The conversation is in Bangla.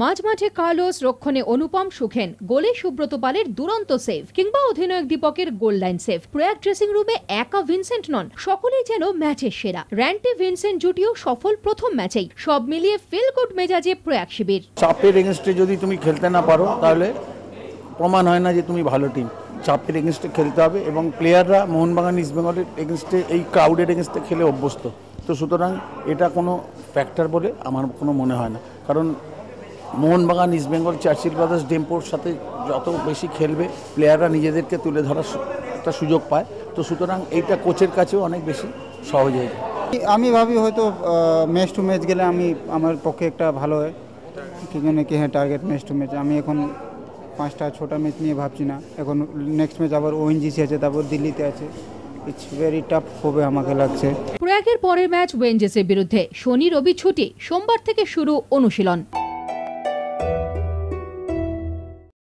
মাঝ মাঠে কার্লোস, রক্ষণে অনুপম সুখেন, গোলে সুব্রত পালের দুরন্ত সেভ কিংবা অধিনায়ক দীপকের goal line save. Prayag dressing রুমে একা ভিনসেন্ট নন, সকলেই যেন ম্যাচের সেরা। র্যান্টি ভিনসেন্ট জুটিও সফল প্রথম ম্যাচেই। সব মিলিয়ে ফিল গুড মেজাজে প্রয়াগ শিবির। চাপের এগেনস্টে যদি তুমি খেলতে না পারো তাহলে প্রমাণ হয় না যে তুমি ভালো টিম। চাপের এগেনস্টে খেলতে হবে এবং প্লেয়াররা মোহনবাগান ইস্ট বেঙ্গলের এগেনস্টে, এই ক্রাউডের এগেনস্টে খেলে অভ্যস্ত। তো সুতরাং এটা কোনো ফ্যাক্টর বলে আমার কোনো মনে হয় না, কারণ Mohun Bagan East Bengal Churchill Brothers ডেম্পোর সাথে যত বেশি খেলবে প্লেয়াররা নিজেদেরকে তুলে ধরার একটা সুযোগ পায়। তো সুতরাং এইটা কোচের কাছেও অনেক বেশি সহজ হয়ে যায়। আমি ভাবি হয়তো ম্যাচ টু ম্যাচ গেলে আমার পক্ষে একটা ভালো হয়, কি জন্য কি হ্যাঁ টার্গেট ম্যাচ টু ম্যাচ। আমি এখন 5টা 6টা ম্যাচ নিয়ে ভাবছি না, এখন নেক্সট ম্যাচ আবার ওএনজিসি আছে, তারপর দিল্লিতে আছে। ইটস ভেরি টাফ হবে আমাকে লাগছে। প্রয়াগের পরের ম্যাচ ওয়েনজেসের বিরুদ্ধে। শনি রবি ছুটি, সোমবার থেকে শুরু অনুশীলন।